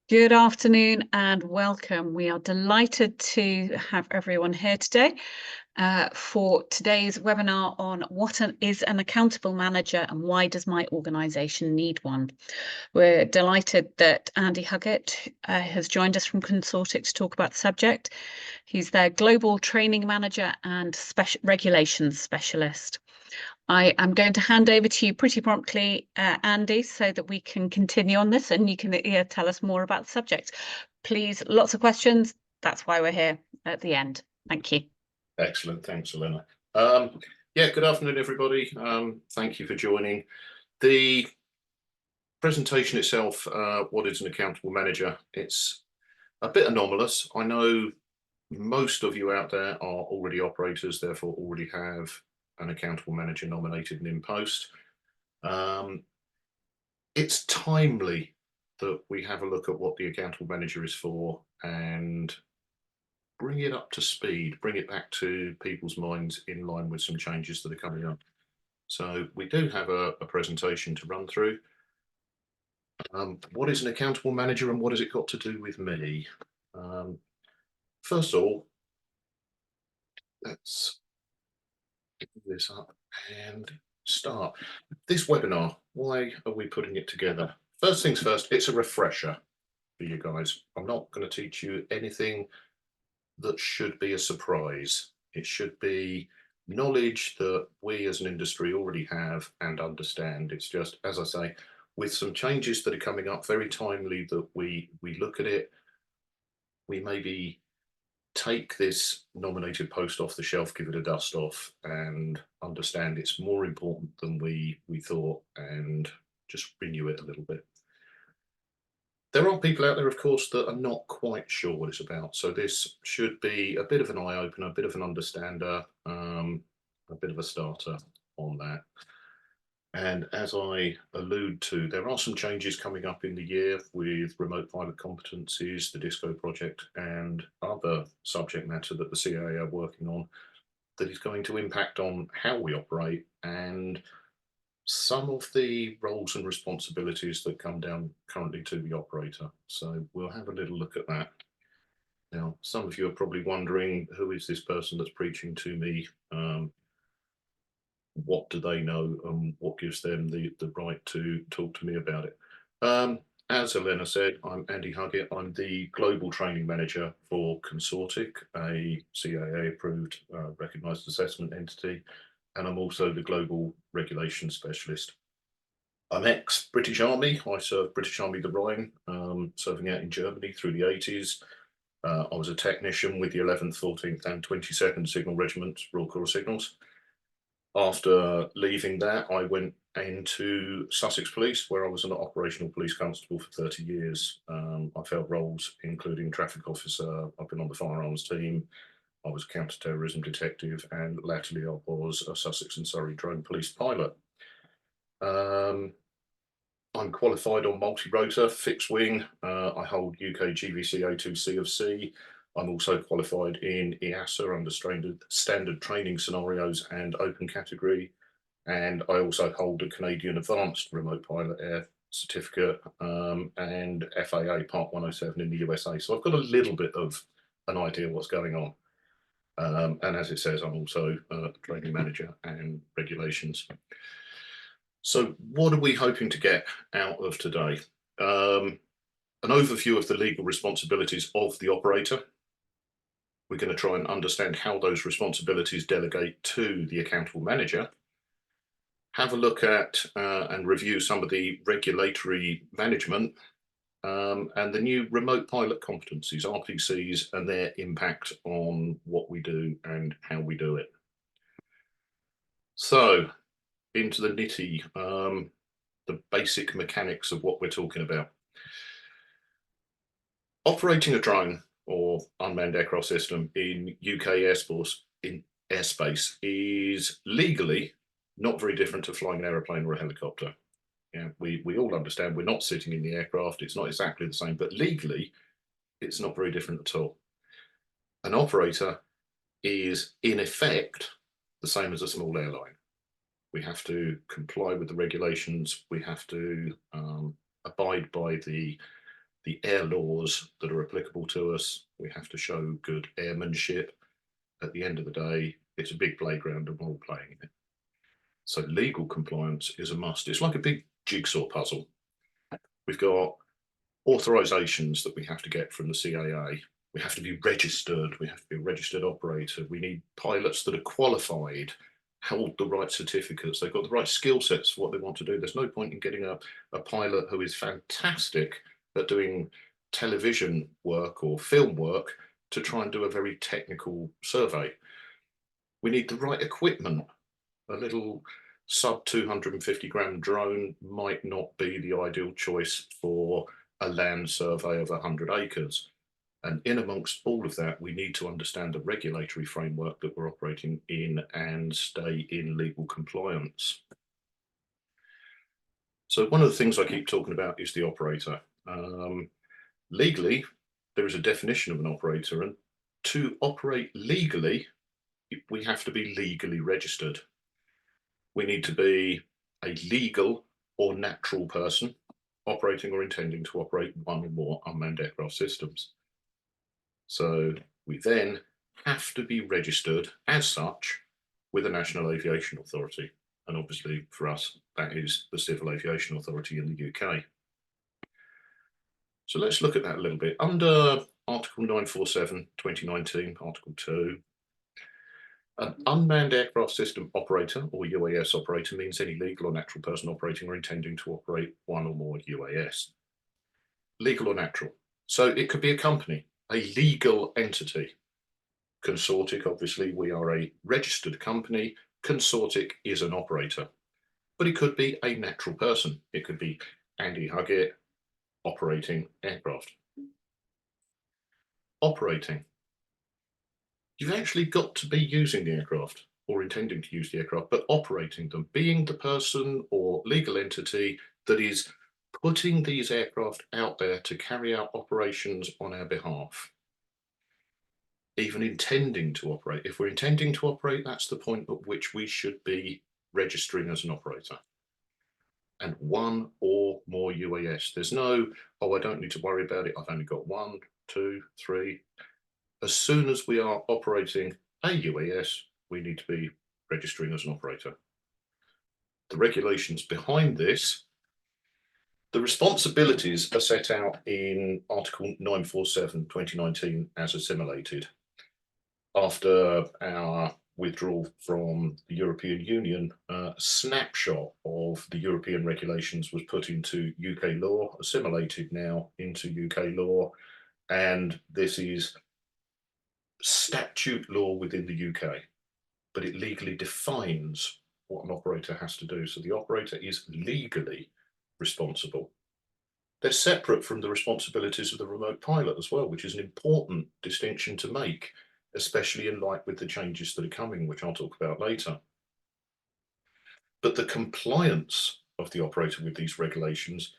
Good afternoon and welcome. We are delighted to have everyone here today for today's webinar on what is an accountable manager and why does my organisation need one. We're delighted that Andy Huggett has joined us from Consortiq to talk about the subject. He's their global training manager and regulations specialist. I am going to hand over to you pretty promptly, Andy, so that we can continue on this and you can tell us more about the subject. Please, lots of questions. That's why we're here at the end. Thank you. Excellent. Thanks, Elena. Yeah, good afternoon, everybody. Thank you for joining. The presentation itself, what is an accountable manager? It's a bit anomalous. I know most of you out there are already operators, therefore already have an accountable manager nominated and in post. It's timely that we have a look at what the accountable manager is for and bring it up to speed, bring it back to people's minds in line with some changes that are coming up. So we do have a presentation to run through. What is an accountable manager and what has it got to do with me? First of all, let's get this up and start. This webinar, why are we putting it together? First things first, it's a refresher for you guys. I'm not going to teach you anything that should be a surprise. It should be knowledge that we as an industry already have and understand. It's just, as I say, with some changes that are coming up, very timely that we look at it. We maybe take this nominated post off the shelf, give it a dust off and understand it's more important than we thought and just renew it a little bit. There are people out there, of course, that are not quite sure what it's about. So this should be a bit of an eye-opener, a bit of an understander, a bit of a starter on that. And as I allude to, there are some changes coming up in the year with remote pilot competencies, the DISCO project, and other subject matter that the CAA are working on that is going to impact on how we operate and some of the roles and responsibilities that come down currently to the operator. So we'll have a little look at that. Now, some of you are probably wondering, who is this person that's preaching to me? What do they know and what gives them the right to talk to me about it? As Elena said, I'm Andy Huggett. I'm the Global Training Manager for Consortiq, a CAA-approved recognised assessment entity, and I'm also the Global Regulation Specialist. I'm ex-British Army. I served British Army the Rhine, serving out in Germany through the 80s. I was a technician with the 11th, 14th and 22nd Signal Regiments, Royal Corps Signals. After leaving that, I went into Sussex Police, where I was an operational police constable for 30 years. I've held roles including traffic officer, I've been on the firearms team, I was a counter-terrorism detective, and latterly I was a Sussex and Surrey drone police pilot. I'm qualified on multi-rotor, fixed wing. I hold UK GVC A2C of C. I'm also qualified in EASA under standard training scenarios and open category. And I also hold a Canadian Advanced Remote Pilot Air certificate and FAA Part 107 in the USA. So I've got a little bit of an idea what's going on. And as it says, I'm also a training manager and regulations. So what are we hoping to get out of today? An overview of the legal responsibilities of the operator. We're going to try and understand how those responsibilities delegate to the accountable manager. Have a look at and review some of the regulatory management and the new remote pilot competencies, RPCs, and their impact on what we do and how we do it. So into the nitty, the basic mechanics of what we're talking about. Operating a drone or unmanned aircraft system in UK airspace is legally not very different to flying an aeroplane or a helicopter. Yeah, we all understand we're not sitting in the aircraft, it's not exactly the same, but legally it's not very different at all. An operator is in effect the same as a small airline. We have to comply with the regulations, we have to abide by the the air laws that are applicable to us. We have to show good airmanship. At the end of the day, it's a big playground and we're all playing in it. So legal compliance is a must. It's like a big jigsaw puzzle. We've got authorizations that we have to get from the CAA. We have to be registered. We have to be a registered operator. We need pilots that are qualified, hold the right certificates. They've got the right skill sets for what they want to do. There's no point in getting a pilot who is fantastic at doing television work or film work to try and do a very technical survey. We need the right equipment. A little sub 250 gram drone might not be the ideal choice for a land survey of 100 acres. And in amongst all of that, we need to understand the regulatory framework that we're operating in and stay in legal compliance. So one of the things I keep talking about is the operator. Legally, there is a definition of an operator, and to operate legally, we have to be legally registered. We need to be a legal or natural person operating or intending to operate one or more unmanned aircraft systems. So we then have to be registered as such with the National Aviation Authority. And obviously for us, that is the Civil Aviation Authority in the UK. So let's look at that a little bit. Under Article 947, 2019, Article 2, an unmanned aircraft system operator or UAS operator means any legal or natural person operating or intending to operate one or more UAS. Legal or natural. So it could be a company, a legal entity. Consortiq, obviously, we are a registered company. Consortiq is an operator, but it could be a natural person. It could be Andy Huggett operating aircraft. Operating. You've actually got to be using the aircraft or intending to use the aircraft, but operating them, being the person or legal entity that is putting these aircraft out there to carry out operations on our behalf. Even intending to operate. If we're intending to operate, that's the point at which we should be registering as an operator. And one or more UAS. There's no, oh, I don't need to worry about it. I've only got 1, 2, 3. As soon as we are operating a UAS, we need to be registering as an operator. The regulations behind this, the responsibilities are set out in Article 947, 2019, as assimilated. After our withdrawal from the European Union, a snapshot of the European regulations was put into UK law, assimilated now into UK law, and this is statute law within the UK, but it legally defines what an operator has to do. So the operator is legally responsible. They're separate from the responsibilities of the remote pilot as well, which is an important distinction to make, especially in light with the changes that are coming, which I'll talk about later. But the compliance of the operator with these regulations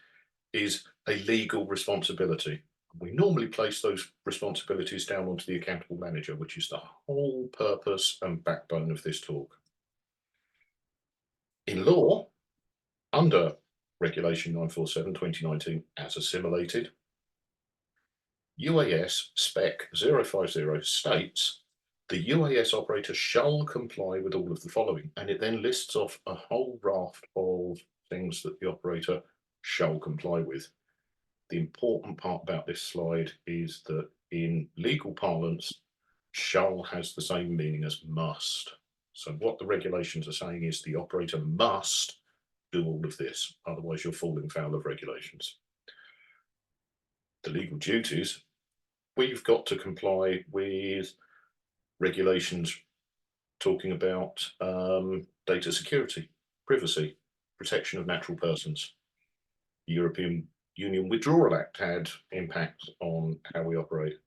is a legal responsibility. We normally place those responsibilities down onto the accountable manager, which is the whole purpose and backbone of this talk. In law, under Regulation 947, 2019, as assimilated, UAS Spec 050 states the UAS operator shall comply with all of the following, and it then lists off a whole raft of things that the operator shall comply with. The important part about this slide is that in legal parlance, shall has the same meaning as must. So what the regulations are saying is the operator must do all of this, otherwise you're falling foul of regulations. The legal duties, we've got to comply with regulations talking about data security, privacy, protection of natural persons. The European Union Withdrawal Act had impact on how we operate.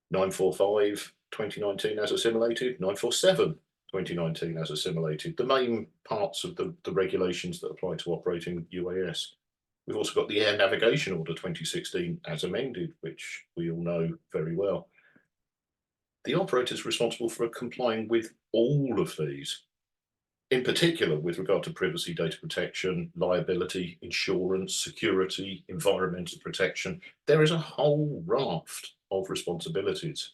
945, 2019 as assimilated, 947, 2019 as assimilated, the main parts of the regulations that apply to operating UAS. We've also got the Air Navigation Order 2016 as amended, which we all know very well. The operator is responsible for complying with all of these. in particular with regard to privacy, data protection, liability, insurance, security, environmental protection. There is a whole raft of responsibilities.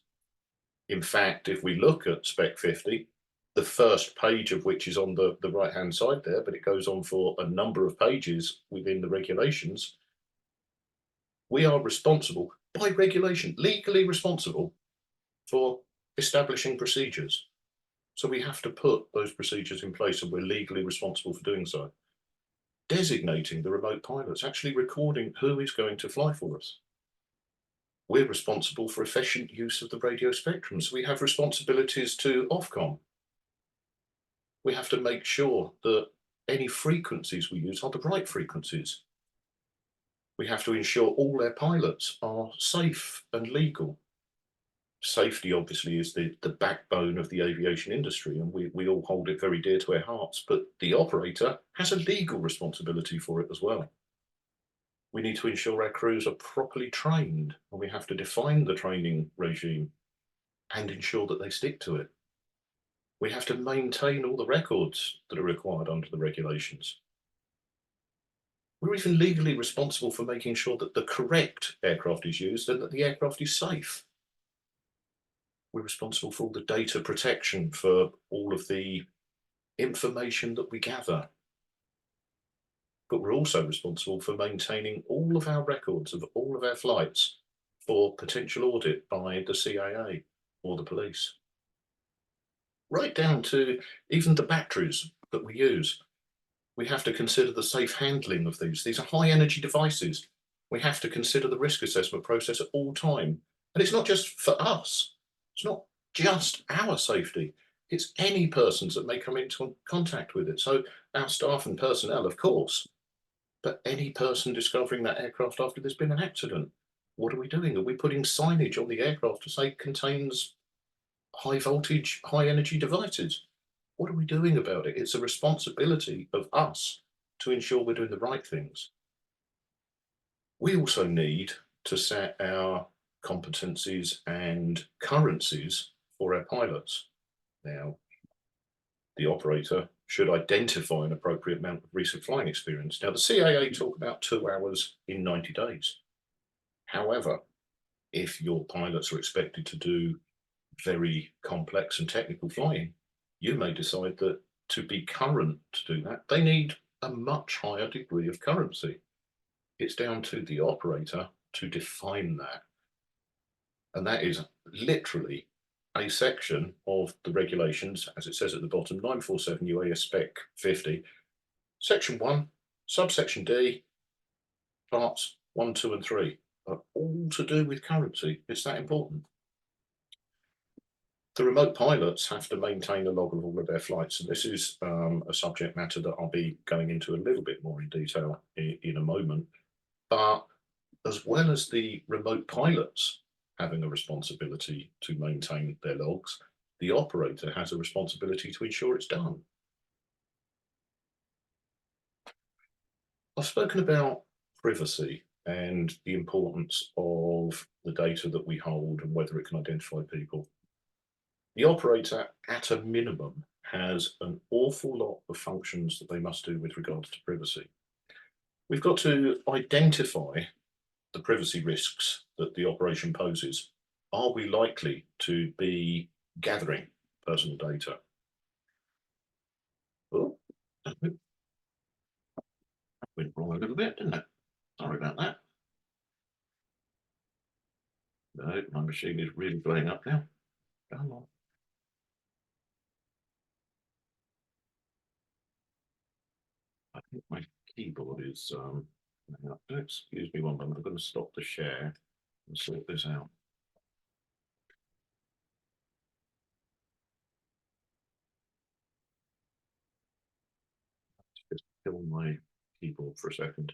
In fact, if we look at Spec 50, the first page of which is on the right-hand side there, but it goes on for a number of pages within the regulations, we are responsible by regulation, legally responsible for establishing procedures. So we have to put those procedures in place, and we're legally responsible for doing so. Designating the remote pilots, actually recording who is going to fly for us. We're responsible for efficient use of the radio spectrum, so we have responsibilities to Ofcom. We have to make sure that any frequencies we use are the right frequencies. We have to ensure all our pilots are safe and legal. Safety obviously is the backbone of the aviation industry, and we all hold it very dear to our hearts, but the operator has a legal responsibility for it as well. We need to ensure our crews are properly trained, and we have to define the training regime and ensure that they stick to it. We have to maintain all the records that are required under the regulations. We're even legally responsible for making sure that the correct aircraft is used and that the aircraft is safe. We're responsible for all the data protection, for all of the information that we gather. But we're also responsible for maintaining all of our records of all of our flights for potential audit by the CIA or the police. Right down to even the batteries that we use. We have to consider the safe handling of these. These are high energy devices. We have to consider the risk assessment process at all time. And it's not just for us. It's not just our safety. It's any persons that may come into contact with it. So our staff and personnel, of course, but any person discovering that aircraft after there's been an accident. What are we doing? Are we putting signage on the aircraft to say contains high voltage, high energy devices? What are we doing about it? It's a responsibility of us to ensure we're doing the right things. We also need to set our competencies and currencies for our pilots. Now, the operator should identify an appropriate amount of recent flying experience. Now, the CAA talk about 2 hours in 90 days. However, if your pilots are expected to do very complex and technical flying, you may decide that to be current to do that, they need a much higher degree of currency. It's down to the operator to define that. And that is literally a section of the regulations, as it says at the bottom, 947 UAS Spec 50, Section 1, subsection D, parts 1, 2, and 3 are all to do with currency. It's that important. The remote pilots have to maintain a log of all of their flights, and this is a subject matter that I'll be going into a little bit more in detail in a moment. But as well as the remote pilots having a responsibility to maintain their logs, the operator has a responsibility to ensure it's done. I've spoken about privacy and the importance of the data that we hold and whether it can identify people. The operator, at a minimum, has an awful lot of functions that they must do with regards to privacy. We've got to identify the privacy risks that the operation poses. Are we likely to be gathering personal data? Oh, that went wrong a little bit, didn't it? Sorry about that. No, my machine is really blowing up now. Come on. I think my keyboard is excuse me one moment, I'm going to stop the share and sort this out. Just kill my keyboard for a second.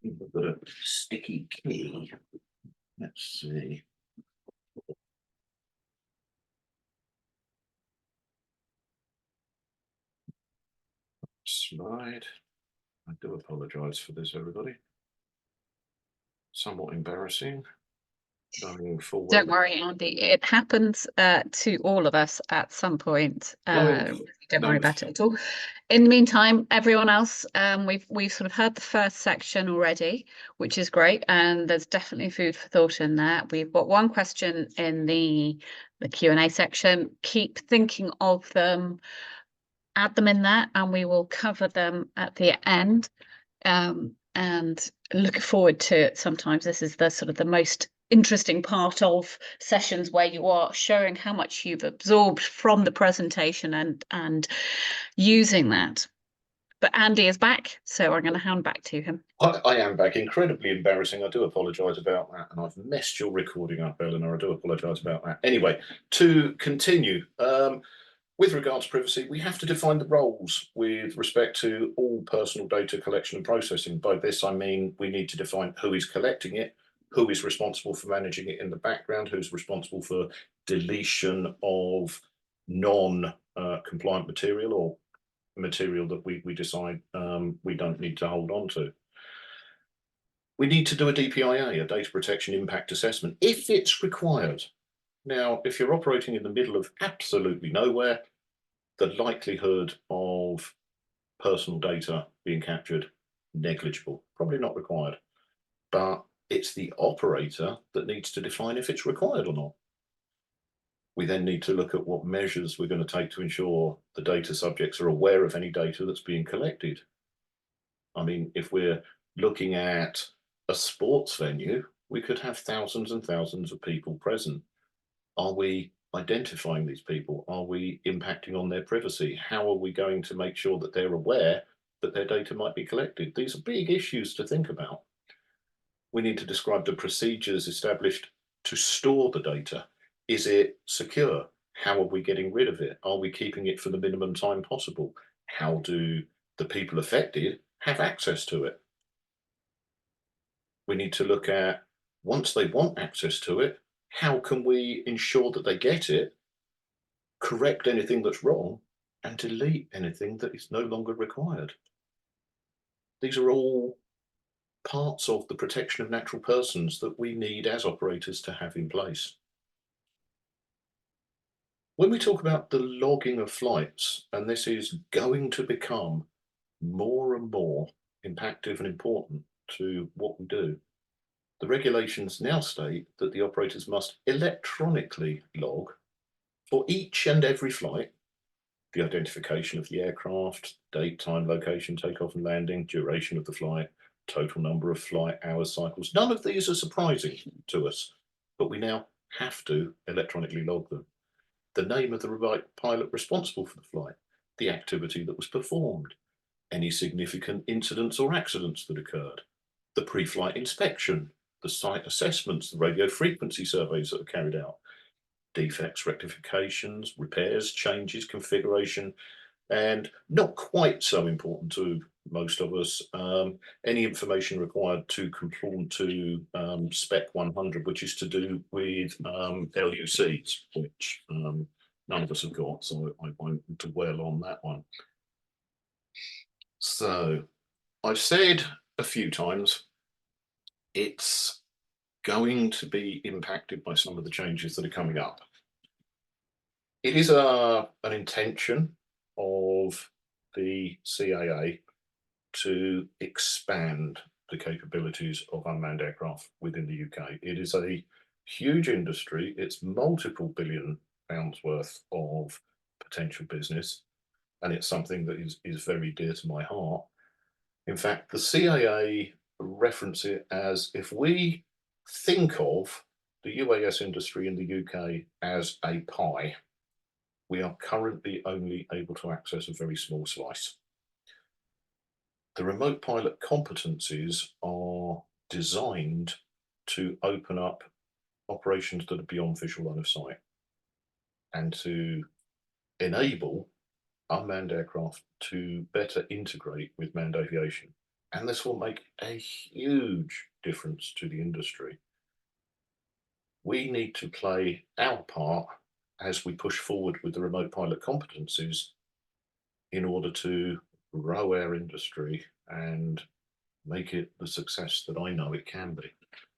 I've got a sticky key. Let's see. Slide. I do apologise for this, everybody. Somewhat embarrassing. knowing full well. Don't worry, Andy. It happens to all of us at some point. Don't worry about it at all. In the meantime, everyone else, we've sort of heard the first section already, which is great, and there's definitely food for thought in there. We've got one question in the Q&A section. Keep thinking of them, add them in there, and we will cover them at the end. And looking forward to it. Sometimes this is the sort of the most interesting part of sessions, where you are showing how much you've absorbed from the presentation and using that. But Andy is back, so I'm going to hand back to him. I am back. Incredibly embarrassing. I do apologise about that. And I've messed your recording up, Eleanor. I do apologise about that. Anyway, to continue, with regards to privacy, we have to define the roles with respect to all personal data collection and processing. By this, I mean we need to define who is collecting it, who is responsible for managing it in the background, who's responsible for deletion of non-compliant material or material that we decide we don't need to hold on to. We need to do a DPIA, a data protection impact assessment, if it's required. Now, if you're operating in the middle of absolutely nowhere, the likelihood of personal data being captured, negligible, probably not required. But it's the operator that needs to define if it's required or not. We then need to look at what measures we're going to take to ensure the data subjects are aware of any data that's being collected. I mean, if we're looking at a sports venue, we could have thousands and thousands of people present. Are we identifying these people? Are we impacting on their privacy? How are we going to make sure that they're aware that their data might be collected? These are big issues to think about. We need to describe the procedures established to store the data. Is it secure? How are we getting rid of it? Are we keeping it for the minimum time possible? How do the people affected have access to it? We need to look at, once they want access to it, how can we ensure that they get it, correct anything that's wrong, and delete anything that is no longer required? These are all parts of the protection of natural persons that we need as operators to have in place. When we talk about the logging of flights, and this is going to become more and more impactful and important to what we do, the regulations now state that the operators must electronically log for each and every flight the identification of the aircraft, date, time, location, takeoff and landing, duration of the flight, total number of flight hours, cycles. None of these are surprising to us, but we now have to electronically log them. The name of the pilot responsible for the flight, the activity that was performed, any significant incidents or accidents that occurred, the pre-flight inspection, the site assessments, the radio frequency surveys that are carried out, defects, rectifications, repairs, changes, configuration, and not quite so important to most of us, any information required to conform to Spec 100, which is to do with LUCs, which none of us have got, so I won't dwell on that one. So I've said a few times, it's going to be impacted by some of the changes that are coming up. It is an intention of the CAA to expand the capabilities of unmanned aircraft within the UK. It is a huge industry. It's multiple £billion worth of potential business, and it's something that is very dear to my heart. In fact, the CAA reference it as, if we think of the UAS industry in the UK as a pie, we are currently only able to access a very small slice. The remote pilot competencies are designed to open up operations that are beyond visual line of sight and to enable unmanned aircraft to better integrate with manned aviation. And this will make a huge difference to the industry. We need to play our part as we push forward with the remote pilot competencies in order to grow our industry and make it the success that I know it can be.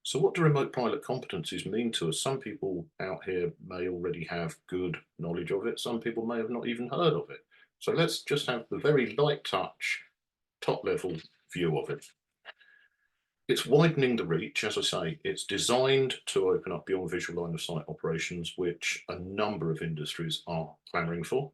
So what do remote pilot competencies mean to us? Some people out here may already have good knowledge of it. Some people may have not even heard of it. So let's just have the very light touch, top level view of it. It's widening the reach, as I say. It's designed to open up beyond visual line of sight operations, which a number of industries are clamoring for.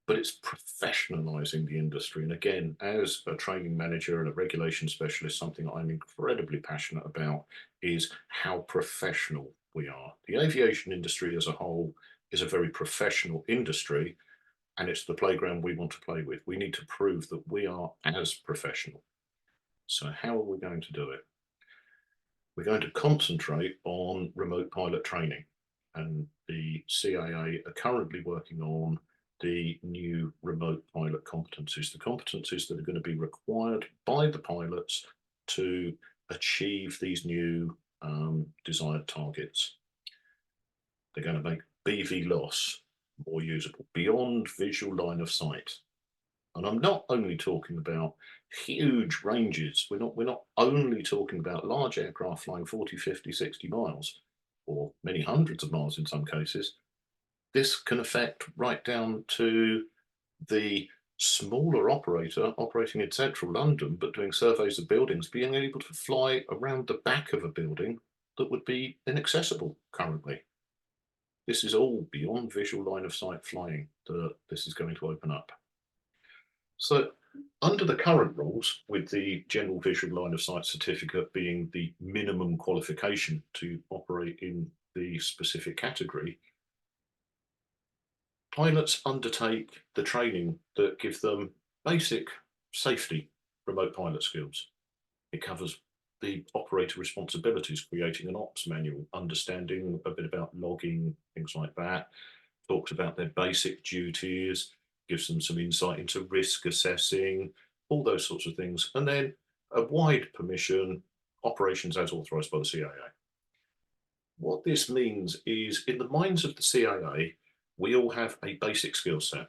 But it's professionalizing the industry. And again, as a training manager and a regulation specialist, something I'm incredibly passionate about is how professional we are. The aviation industry as a whole is a very professional industry, and it's the playground we want to play with. We need to prove that we are as professional. So how are we going to do it? We're going to concentrate on remote pilot training, and the CAA are currently working on the new remote pilot competencies, the competencies that are going to be required by the pilots to achieve these new desired targets. They're going to make BV loss more usable, beyond visual line of sight. And I'm not only talking about huge ranges. We're not only talking about large aircraft flying 40, 50, 60 miles, or many hundreds of miles in some cases. This can affect right down to the smaller operator operating in central London, but doing surveys of buildings, being able to fly around the back of a building that would be inaccessible currently. This is all beyond visual line of sight flying that this is going to open up. So under the current rules, with the general visual line of sight certificate being the minimum qualification to operate in the specific category, pilots undertake the training that gives them basic safety remote pilot skills. It covers the operator responsibilities, creating an ops manual, understanding a bit about logging, things like that, talks about their basic duties, gives them some insight into risk assessing, all those sorts of things. And then a wide permission, operations as authorised by the CAA. What this means is, in the minds of the CAA, we all have a basic skill set.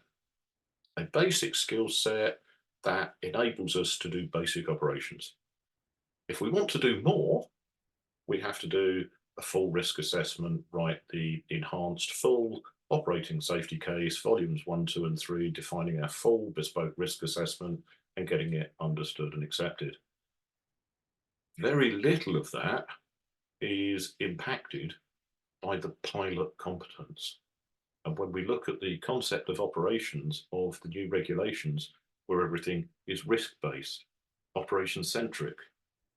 A basic skill set that enables us to do basic operations. If we want to do more, we have to do a full risk assessment, write the enhanced full operating safety case, volumes 1, 2, and 3, defining our full bespoke risk assessment and getting it understood and accepted. Very little of that is impacted by the pilot competence. And when we look at the concept of operations of the new regulations, where everything is risk-based, operation-centric,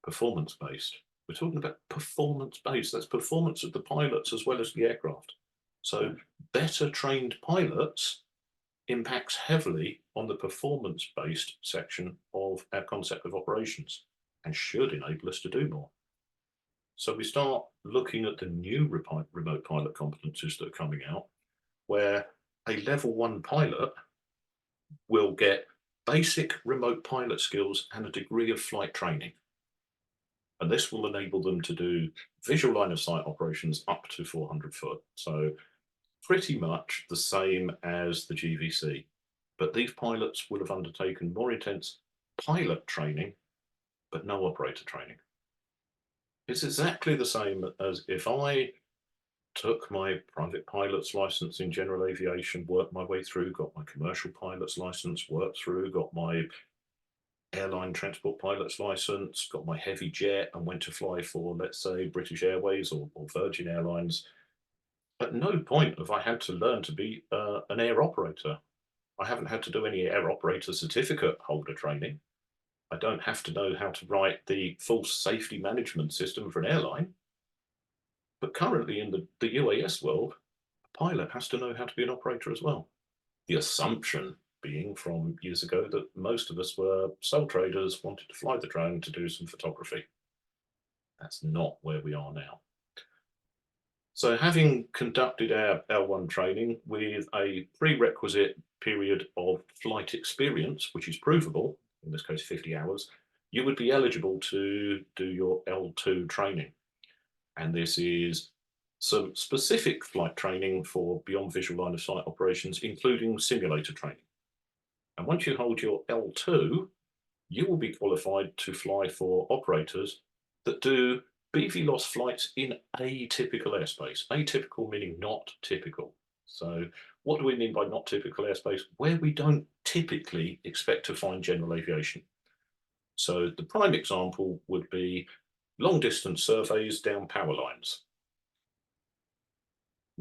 performance-based, we're talking about performance-based. That's performance of the pilots as well as the aircraft. So better trained pilots impacts heavily on the performance-based section of our concept of operations and should enable us to do more. So we start looking at the new remote pilot competencies that are coming out, where a level 1 pilot will get basic remote pilot skills and a degree of flight training. And this will enable them to do visual line of sight operations up to 400 foot. So pretty much the same as the GVC. But these pilots will have undertaken more intense pilot training, but no operator training. It's exactly the same as if I took my private pilot's license in general aviation, worked my way through, got my commercial pilot's license, worked through, got my airline transport pilot's license, got my heavy jet and went to fly for, let's say, British Airways or Virgin Airlines. At no point have I had to learn to be an air operator. I haven't had to do any air operator certificate holder training. I don't have to know how to write the full safety management system for an airline. But currently in the UAS world, a pilot has to know how to be an operator as well. The assumption being from years ago that most of us were sole traders, wanted to fly the drone to do some photography. That's not where we are now. So having conducted our L1 training with a prerequisite period of flight experience, which is provable, in this case 50 hours, you would be eligible to do your L2 training. And this is some specific flight training for beyond visual line of sight operations, including simulator training. And once you hold your L2, you will be qualified to fly for operators that do BVLOS flights in atypical airspace. Atypical meaning not typical. So what do we mean by not typical airspace? Where we don't typically expect to find general aviation. So the prime example would be long distance surveys down power lines.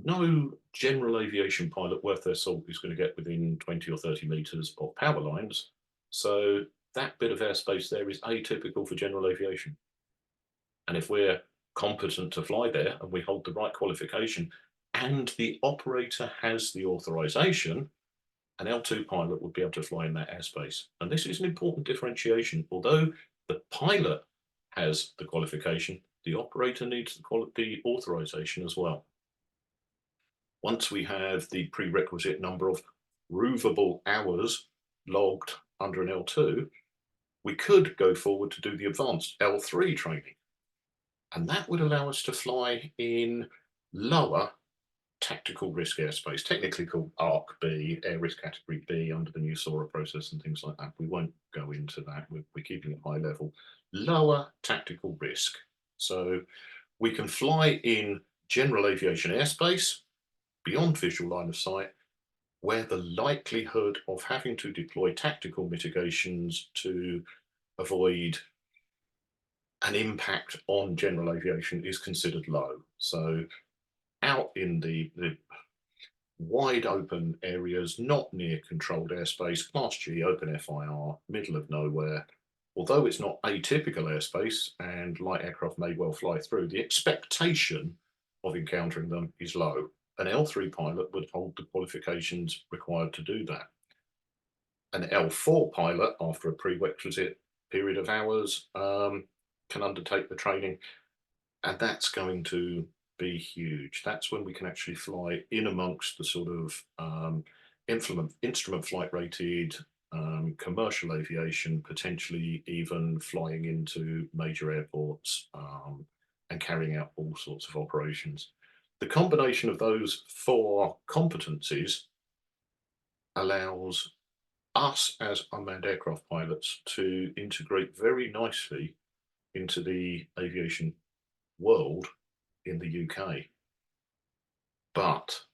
No general aviation pilot worth their salt is going to get within 20 or 30 meters of power lines. So that bit of airspace there is atypical for general aviation. And if we're competent to fly there and we hold the right qualification and the operator has the authorization, an L2 pilot would be able to fly in that airspace. And this is an important differentiation. Although the pilot has the qualification, the operator needs the authorization as well. Once we have the prerequisite number of provable hours logged under an L2, we could go forward to do the advanced L3 training. And that would allow us to fly in lower tactical risk airspace, technically called ARC-B, Air Risk Category B, under the new SORA process and things like that. We won't go into that. We're keeping it high level. Lower tactical risk. So we can fly in general aviation airspace, beyond visual line of sight, where the likelihood of having to deploy tactical mitigations to avoid an impact on general aviation is considered low. So out in the wide open areas, not near controlled airspace, Class G, open FIR, middle of nowhere, although it's not atypical airspace and light aircraft may well fly through, the expectation of encountering them is low. An L3 pilot would hold the qualifications required to do that. An L4 pilot, after a prerequisite period of hours, can undertake the training, and that's going to be huge. That's when we can actually fly in amongst the sort of instrument flight rated commercial aviation, potentially even flying into major airports and carrying out all sorts of operations. The combination of those four competencies allows us as unmanned aircraft pilots to integrate very nicely into the aviation world in the UK. But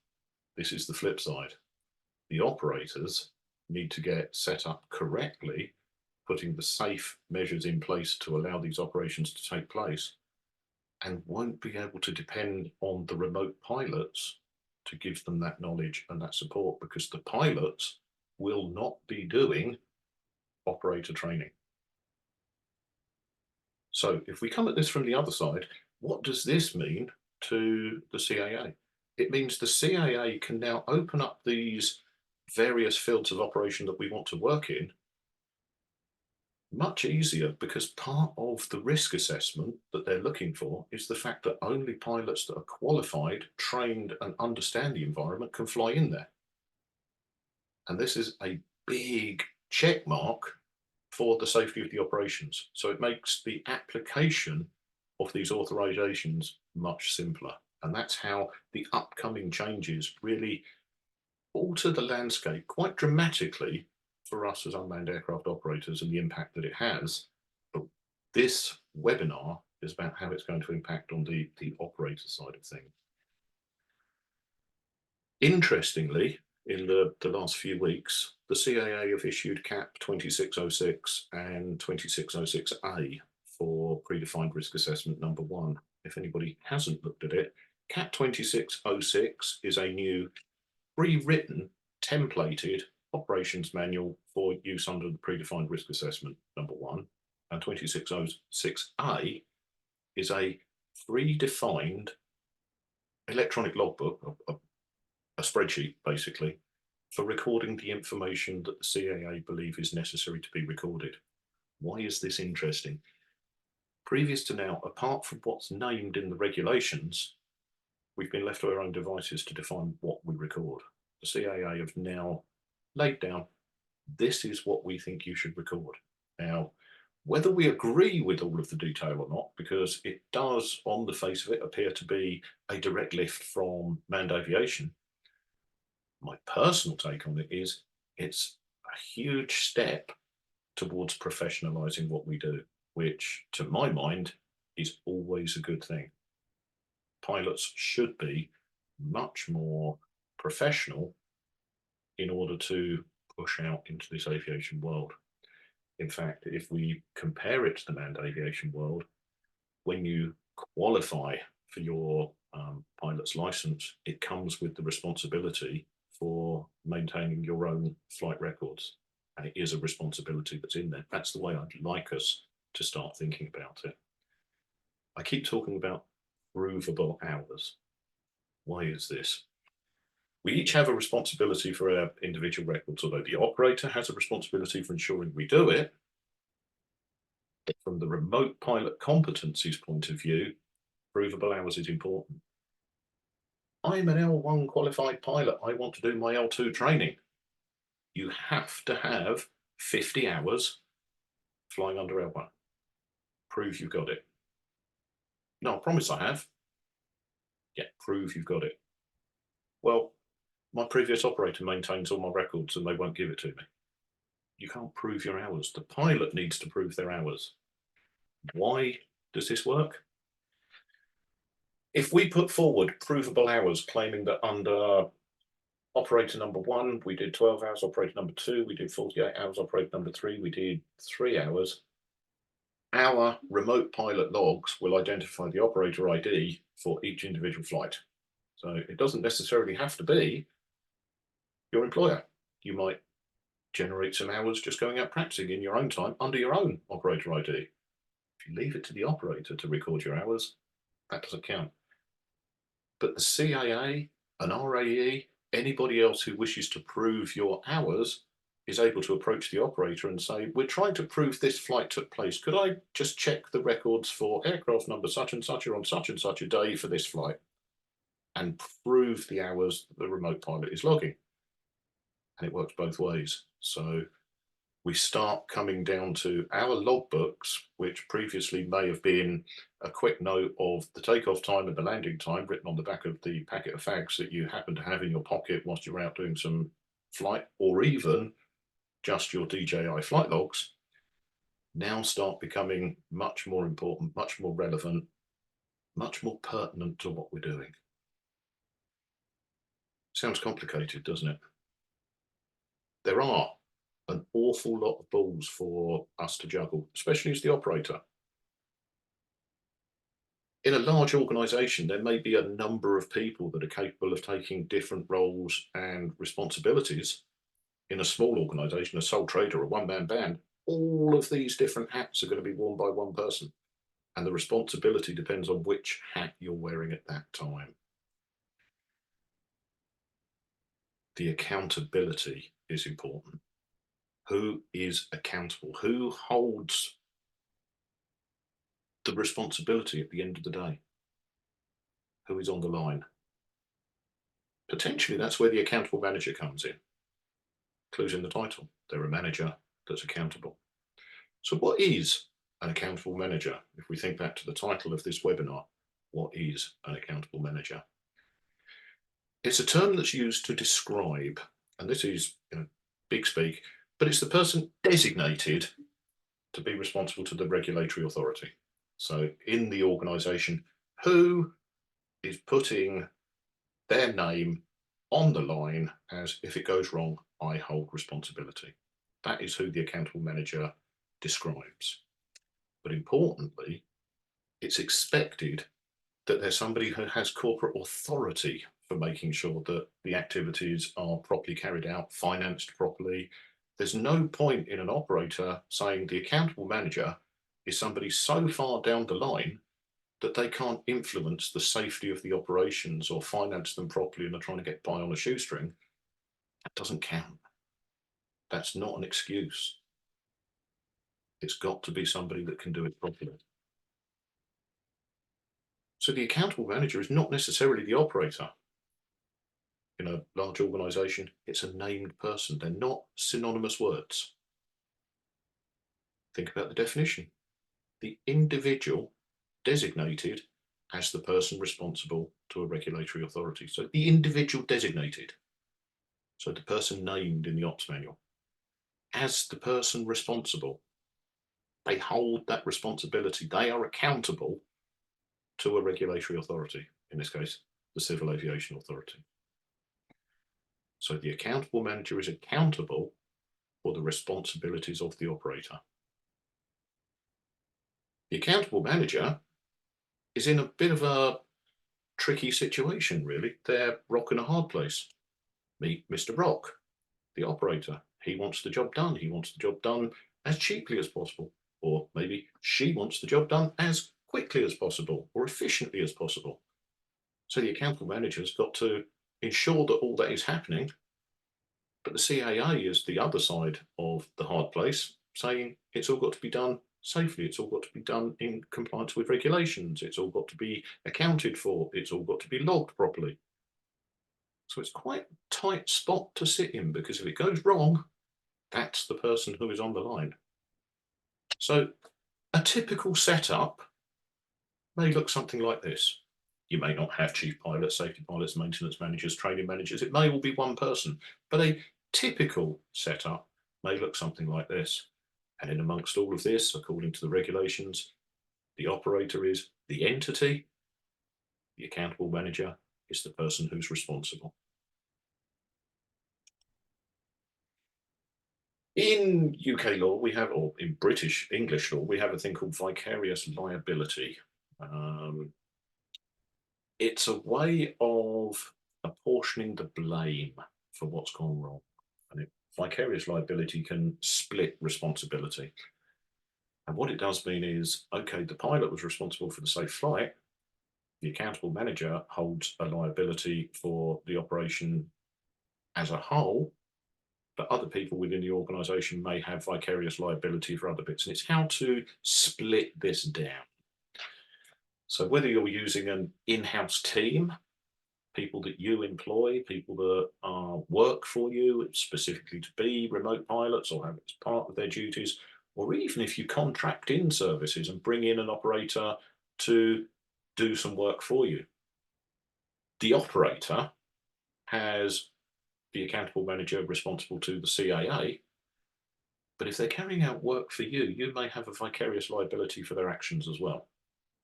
this is the flip side. The operators need to get set up correctly, putting the safe measures in place to allow these operations to take place, and won't be able to depend on the remote pilots to give them that knowledge and that support, because the pilots will not be doing operator training. So if we come at this from the other side, what does this mean to the CAA? It means the CAA can now open up these various fields of operation that we want to work in much easier, because part of the risk assessment that they're looking for is the fact that only pilots that are qualified, trained, and understand the environment can fly in there. And this is a big check mark for the safety of the operations. So it makes the application of these authorizations much simpler. And that's how the upcoming changes really alter the landscape quite dramatically for us as unmanned aircraft operators and the impact that it has. But this webinar is about how it's going to impact on the operator side of things. Interestingly, in the last few weeks, the CAA have issued CAP 2606 and 2606A for predefined risk assessment number 1. If anybody hasn't looked at it, CAP 2606 is a new pre-written, templated operations manual for use under the predefined risk assessment number 1. And 2606A is a predefined electronic logbook, a spreadsheet basically, for recording the information that the CAA believe is necessary to be recorded. Why is this interesting? Previous to now, apart from what's named in the regulations, we've been left to our own devices to define what we record. The CAA have now laid down, this is what we think you should record. Now, whether we agree with all of the detail or not, because it does, on the face of it, appear to be a direct lift from manned aviation, my personal take on it is it's a huge step towards professionalizing what we do, which to my mind is always a good thing. Pilots should be much more professional in order to push out into this aviation world. In fact, if we compare it to the manned aviation world, when you qualify for your pilot's license, it comes with the responsibility for maintaining your own flight records. And it is a responsibility that's in there. That's the way I'd like us to start thinking about it. I keep talking about provable hours. Why is this? We each have a responsibility for our individual records, although the operator has a responsibility for ensuring we do it. From the remote pilot competencies point of view, provable hours is important. I'm an L1 qualified pilot. I want to do my L2 training. You have to have 50 hours flying under L1. Prove you've got it. No, I promise I have. Yeah, prove you've got it. Well, my previous operator maintains all my records and they won't give it to me. You can't prove your hours. The pilot needs to prove their hours. Why does this work? If we put forward provable hours claiming that under operator number 1, we did 12 hours, operator number 2, we did 48 hours, operator number 3, we did 3 hours, our remote pilot logs will identify the operator ID for each individual flight. So it doesn't necessarily have to be your employer. You might generate some hours just going out practicing in your own time under your own operator ID. If you leave it to the operator to record your hours, that doesn't count. But the CAA, an RAE, anybody else who wishes to prove your hours is able to approach the operator and say, we're trying to prove this flight took place. Could I just check the records for aircraft number such and such on such and such a day for this flight and prove the hours that the remote pilot is logging? And it works both ways. So we start coming down to our logbooks, which previously may have been a quick note of the takeoff time and the landing time written on the back of the packet of fags that you happen to have in your pocket whilst you're out doing some flight, or even just your DJI flight logs, now start becoming much more important, much more relevant, much more pertinent to what we're doing. Sounds complicated, doesn't it? There are an awful lot of balls for us to juggle, especially as the operator. In a large organisation, there may be a number of people that are capable of taking different roles and responsibilities. In a small organisation, a sole trader, a one-man band, all of these different hats are going to be worn by one person. And the responsibility depends on which hat you're wearing at that time. The accountability is important. Who is accountable? Who holds the responsibility at the end of the day? Who is on the line? Potentially, that's where the accountable manager comes in. Clues in the title. They're a manager that's accountable. So what is an accountable manager? If we think back to the title of this webinar, what is an accountable manager? It's a term that's used to describe, and this is big speak, but it's the person designated to be responsible to the regulatory authority. So in the organisation, who is putting their name on the line as, if it goes wrong, I hold responsibility. That is who the accountable manager describes. But importantly, it's expected that there's somebody who has corporate authority for making sure that the activities are properly carried out, financed properly. There's no point in an operator saying the accountable manager is somebody so far down the line that they can't influence the safety of the operations or finance them properly and are trying to get by on a shoestring. That doesn't count. That's not an excuse. It's got to be somebody that can do it properly. So the accountable manager is not necessarily the operator. In a large organisation, it's a named person. They're not synonymous words. Think about the definition. The individual designated as the person responsible to a regulatory authority. So the individual designated. So the person named in the ops manual. As the person responsible. They hold that responsibility. They are accountable to a regulatory authority, in this case, the Civil Aviation Authority. So the accountable manager is accountable for the responsibilities of the operator. The accountable manager is in a bit of a tricky situation, really. They're rock in a hard place. Meet Mr. Rock, the operator. He wants the job done. He wants the job done as cheaply as possible. Or maybe she wants the job done as quickly as possible or efficiently as possible. So the accountable manager's got to ensure that all that is happening. But the CAA is the other side of the hard place, saying it's all got to be done safely. It's all got to be done in compliance with regulations. It's all got to be accounted for. It's all got to be logged properly. So it's quite a tight spot to sit in, because if it goes wrong, that's the person who is on the line. So a typical setup may look something like this. You may not have chief pilots, safety pilots, maintenance managers, training managers. It may all be one person, but a typical setup may look something like this. And in amongst all of this, according to the regulations, the operator is the entity. The accountable manager is the person who's responsible. In UK law, we have, or in British English law, we have a thing called vicarious liability. It's a way of apportioning the blame for what's gone wrong. And vicarious liability can split responsibility. And what it does mean is, okay, the pilot was responsible for the safe flight. The accountable manager holds a liability for the operation as a whole, but other people within the organisation may have vicarious liability for other bits. And it's how to split this down. So whether you're using an in-house team, people that you employ, people that work for you specifically to be remote pilots or have it as part of their duties, or even if you contract in services and bring in an operator to do some work for you, the operator has the accountable manager responsible to the CAA. But if they're carrying out work for you, you may have a vicarious liability for their actions as well.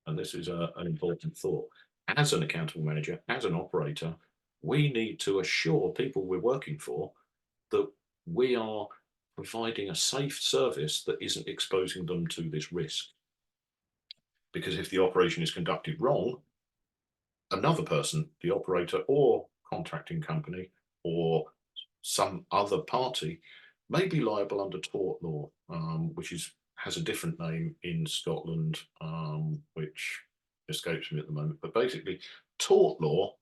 And this is an important thought. As an accountable manager, as an operator, we need to assure people we're working for that we are providing a safe service that isn't exposing them to this risk. Because if the operation is conducted wrong, another person, the operator or contracting company or some other party, may be liable under tort law, which has a different name in Scotland, which escapes me at the moment. But basically, tort law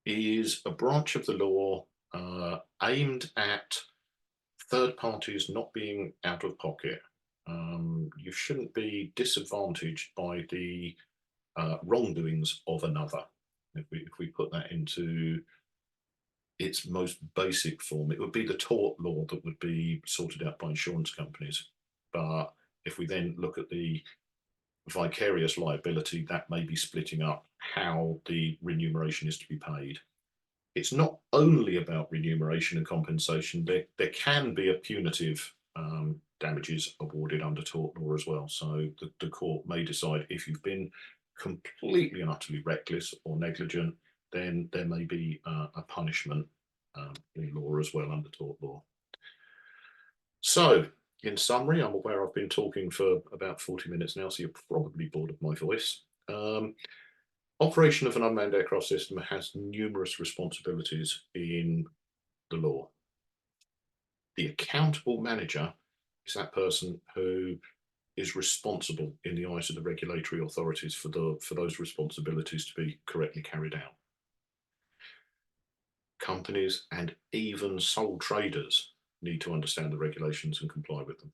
is a branch of the law aimed at third parties not being out of pocket. You shouldn't be disadvantaged by the wrongdoings of another. If we put that into its most basic form, it would be the tort law that would be sorted out by insurance companies. But if we then look at the vicarious liability, that may be splitting up how the remuneration is to be paid. It's not only about remuneration and compensation. There can be a punitive damages awarded under tort law as well. So the court may decide if you've been completely and utterly reckless or negligent, then there may be a punishment in law as well under tort law. So in summary, I'm aware I've been talking for about 40 minutes now, so you're probably bored of my voice. Operation of an unmanned aircraft system has numerous responsibilities in the law. The accountable manager is that person who is responsible in the eyes of the regulatory authorities for those responsibilities to be correctly carried out. Companies and even sole traders need to understand the regulations and comply with them.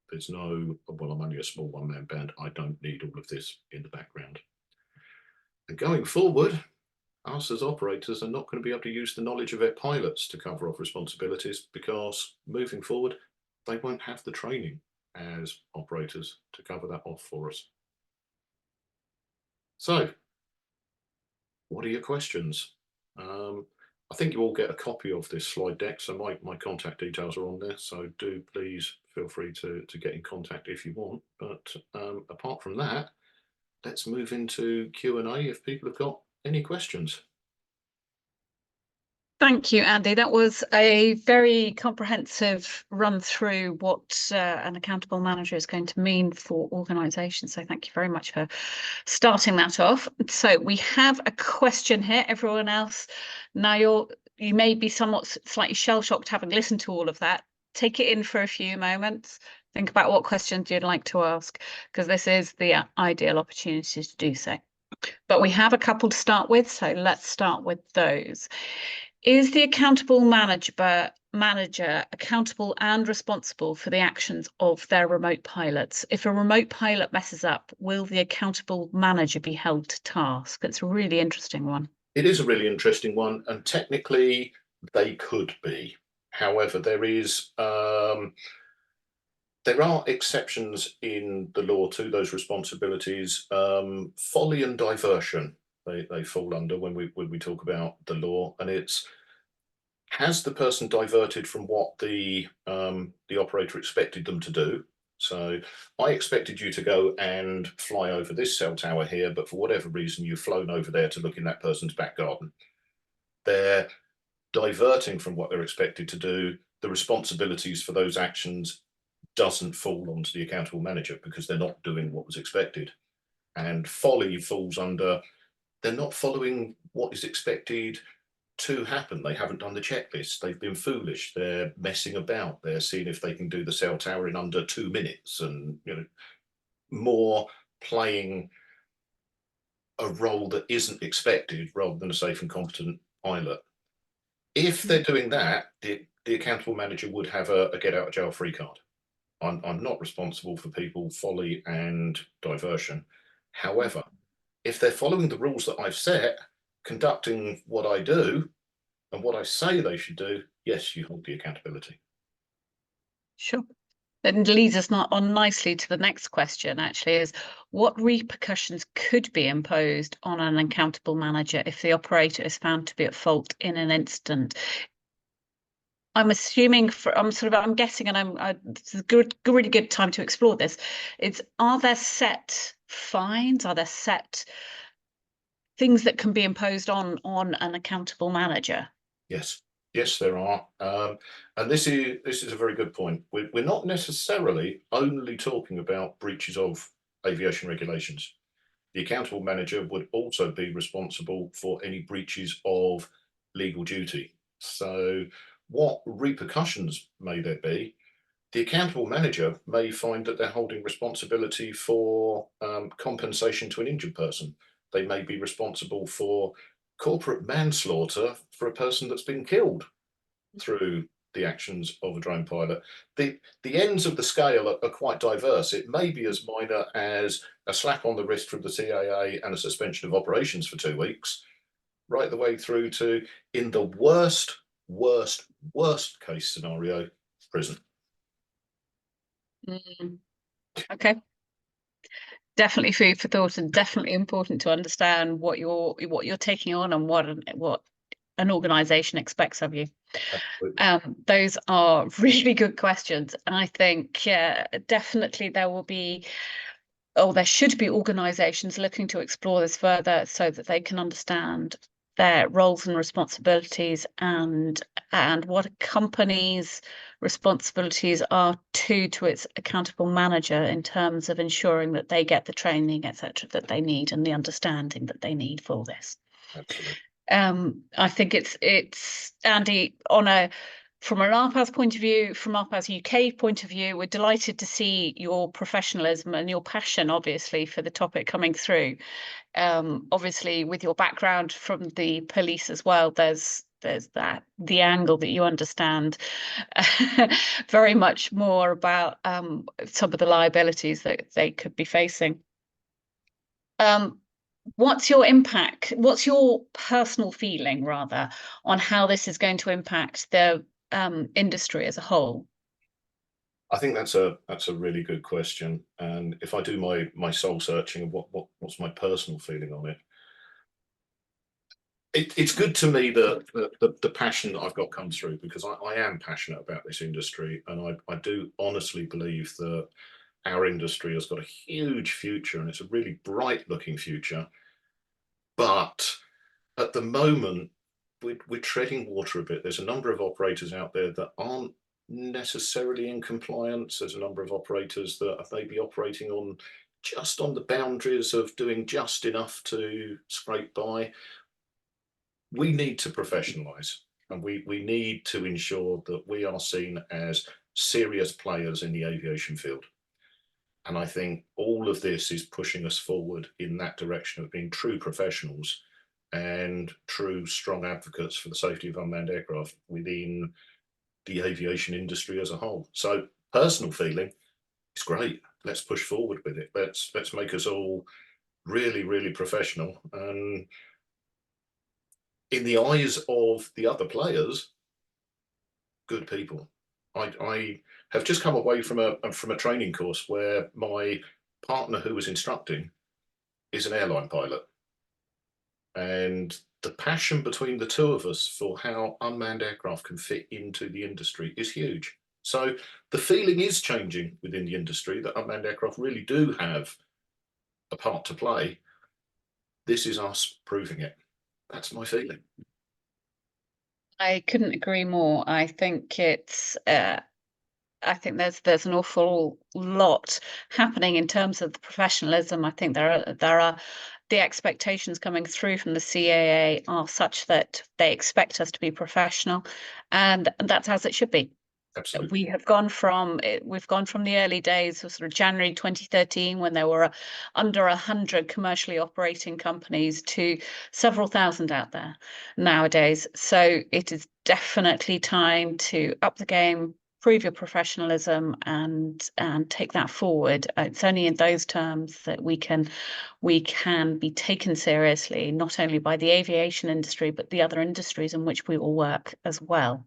There's no, well, I'm only a small one-man band, I don't need all of this in the background. And going forward, us as operators are not going to be able to use the knowledge of their pilots to cover off responsibilities, because moving forward, they won't have the training as operators to cover that off for us. So, what are your questions? I think you all get a copy of this slide deck, so my contact details are on there, so do please feel free to get in contact if you want. But apart from that, let's move into Q&A if people have got any questions. Thank you, Andy. That was a very comprehensive run through what an accountable manager is going to mean for organisations. So thank you very much for starting that off. So we have a question here. Everyone else, now you may be somewhat slightly shell-shocked having listened to all of that. Take it in for a few moments. Think about what questions you'd like to ask, because this is the ideal opportunity to do so. But we have a couple to start with, so let's start with those. Is the accountable manager accountable and responsible for the actions of their remote pilots? If a remote pilot messes up, will the accountable manager be held to task? It's a really interesting one. It is a really interesting one, and technically they could be. However, there are exceptions in the law to those responsibilities. Folly and diversion, they fall under when we talk about the law, and it's, has the person diverted from what the operator expected them to do? So I expected you to go and fly over this cell tower here, but for whatever reason, you've flown over there to look in that person's back garden. They're diverting from what they're expected to do. The responsibilities for those actions doesn't fall onto the accountable manager because they're not doing what was expected. And folly falls under, they're not following what is expected to happen. They haven't done the checklist. They've been foolish. They're messing about. They're seeing if they can do the cell tower in under 2 minutes, and more playing a role that isn't expected rather than a safe and competent pilot. If they're doing that, the accountable manager would have a get out of jail free card. I'm not responsible for people folly and diversion. However, if they're following the rules that I've set, conducting what I do and what I say they should do, yes, you hold the accountability. Sure. That leads us on nicely to the next question, actually, is what repercussions could be imposed on an accountable manager if the operator is found to be at fault in an incident? I'm assuming I'm guessing, and it's a really good time to explore this. Are there set fines? Are there set things that can be imposed on an accountable manager? Yes, there are, and this is a very good point. We're not necessarily only talking about breaches of aviation regulations. The accountable manager would also be responsible for any breaches of legal duty. So what repercussions may there be? The accountable manager may find that they're holding responsibility for compensation to an injured person. They may be responsible for corporate manslaughter for a person that's been killed through the actions of a drone pilot. The ends of the scale are quite diverse. It may be as minor as a slap on the wrist from the CAA and a suspension of operations for 2 weeks, right the way through to, in the worst case scenario, prison. Okay. Definitely food for thought, and definitely important to understand what you're taking on and what an organization expects of you. Those are really good questions, and I think definitely there should be organizations looking to explore this further so that they can understand their roles and responsibilities and what a company's responsibilities are to its accountable manager in terms of ensuring that they get the training, etc., that they need and the understanding that they need for this. Absolutely. I think it's Andy, from an ARPAS point of view, from ARPAS-UK point of view, we're delighted to see your professionalism and your passion, obviously, for the topic coming through. Obviously, with your background from the police as well, there's the angle that you understand very much more about some of the liabilities that they could be facing. What's your impact? What's your personal feeling, rather, on how this is going to impact the industry as a whole? I think that's a really good question, and if I do my soul searching of what's my personal feeling on it, it's good to me that the passion that I've got comes through, because I am passionate about this industry, and I do honestly believe that our industry has got a huge future, and it's a really bright looking future. But at the moment, we're treading water a bit. There's a number of operators out there that aren't necessarily in compliance. There's a number of operators that may be operating on just on the boundaries of doing just enough to scrape by. We need to professionalize, and we need to ensure that we are seen as serious players in the aviation field. And I think all of this is pushing us forward in that direction of being true professionals and true strong advocates for the safety of unmanned aircraft within the aviation industry as a whole. So personal feeling, it's great. Let's push forward with it. Let's make us all really, really professional. And in the eyes of the other players, good people. I have just come away from a training course where my partner who was instructing is an airline pilot. And the passion between the two of us for how unmanned aircraft can fit into the industry is huge. So the feeling is changing within the industry that unmanned aircraft really do have a part to play. This is us proving it. That's my feeling. I couldn't agree more. I think it's I think there's an awful lot happening in terms of the professionalism. I think there are the expectations coming through from the CAA are such that they expect us to be professional, and that's as it should be. Absolutely. We've gone from the early days of sort of January 2013, when there were under 100 commercially operating companies, to several thousand out there nowadays. So it is definitely time to up the game, prove your professionalism, and take that forward. It's only in those terms that we can be taken seriously, not only by the aviation industry, but the other industries in which we all work as well.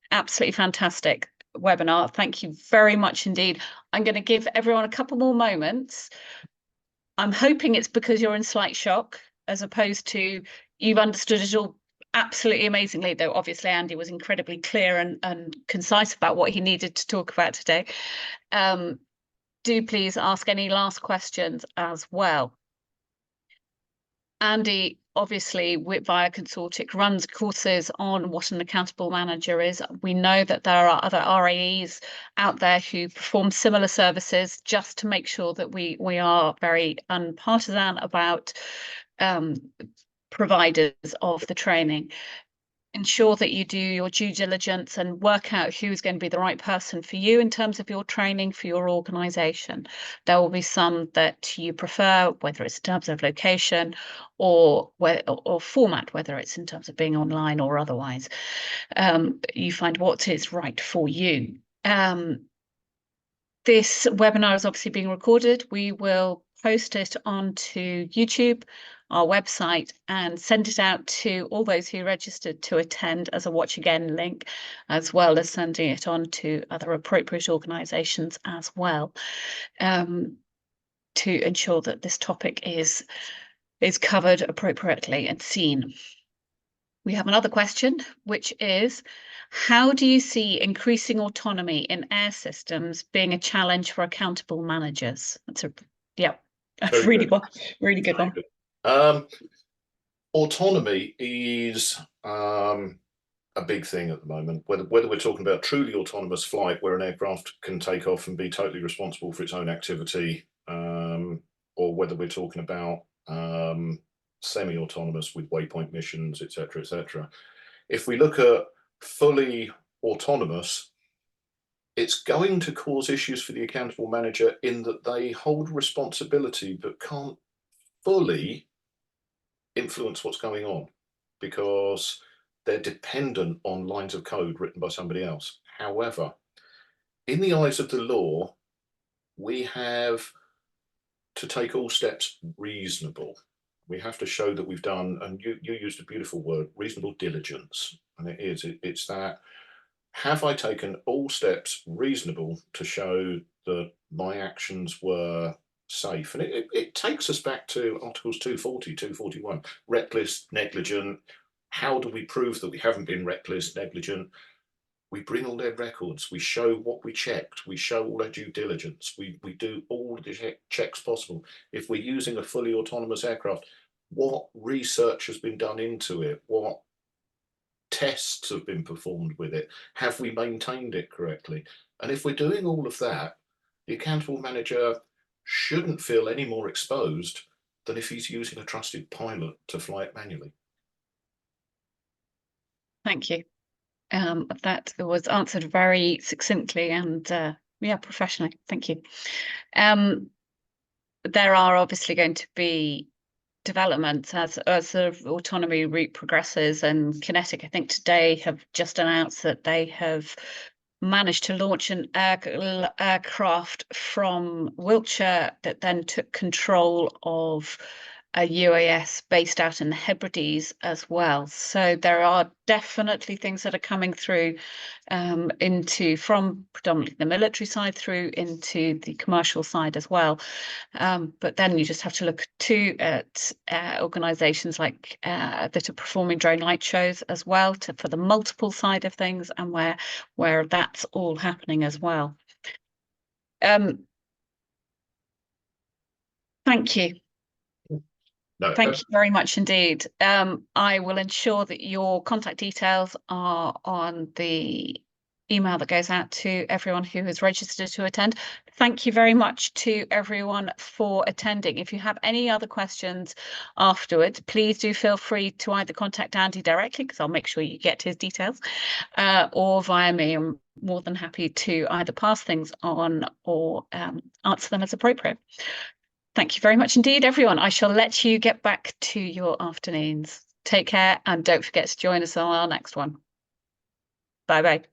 Absolutely fantastic webinar. Thank you very much indeed. I'm going to give everyone a couple more moments. I'm hoping it's because you're in slight shock, as opposed to you've understood it all absolutely amazingly, though obviously Andy was incredibly clear and concise about what he needed to talk about today. Do please ask any last questions as well. Andy, obviously, via Consortiq, runs courses on what an accountable manager is. We know that there are other RAEs out there who perform similar services, just to make sure that we are very unpartisan about providers of the training. Ensure that you do your due diligence and work out who's going to be the right person for you in terms of your training for your organisation. There will be some that you prefer, whether it's in terms of location or format, whether it's in terms of being online or otherwise. You find what is right for you. This webinar is obviously being recorded. We will post it onto YouTube, our website, and send it out to all those who registered to attend as a watch again link, as well as sending it on to other appropriate organisations as well, to ensure that this topic is covered appropriately and seen. We have another question, which is, how do you see increasing autonomy in air systems being a challenge for accountable managers? That's a really good one. Autonomy is a big thing at the moment. Whether we're talking about truly autonomous flight, where an aircraft can take off and be totally responsible for its own activity, or whether we're talking about semi-autonomous with waypoint missions, etc., etc. If we look at fully autonomous, it's going to cause issues for the accountable manager in that they hold responsibility but can't fully influence what's going on because they're dependent on lines of code written by somebody else. However, in the eyes of the law, we have to take all steps reasonable. We have to show that we've done, and you used a beautiful word, reasonable diligence. And it's that, have I taken all steps reasonable to show that my actions were safe? And it takes us back to Articles 240, 241, reckless, negligent. How do we prove that we haven't been reckless, negligent? We bring all their records, we show what we checked, we show all our due diligence, we do all the checks possible. If we're using a fully autonomous aircraft, what research has been done into it? What tests have been performed with it? Have we maintained it correctly? And if we're doing all of that, the accountable manager shouldn't feel any more exposed than if he's using a trusted pilot to fly it manually. Thank you. That was answered very succinctly and yeah, professionally. Thank you. There are obviously going to be developments as sort of autonomy route progresses, and Consortiq, I think today, have just announced that they have managed to launch an aircraft from Wiltshire that then took control of a UAS based out in the Hebrides as well. So there are definitely things that are coming through from predominantly the military side through into the commercial side as well. But then you just have to look at organisations like that are performing drone light shows as well for the multiple side of things, and where that's all happening as well. Thank you. No, Thank you very much indeed. I will ensure that your contact details are on the email that goes out to everyone who is registered to attend. Thank you very much to everyone for attending. If you have any other questions afterwards, please do feel free to either contact Andy directly, because I'll make sure you get his details, or via me. I'm more than happy to either pass things on or answer them as appropriate. Thank you very much indeed, everyone. I shall let you get back to your afternoons. Take care, and don't forget to join us on our next one. Bye-bye.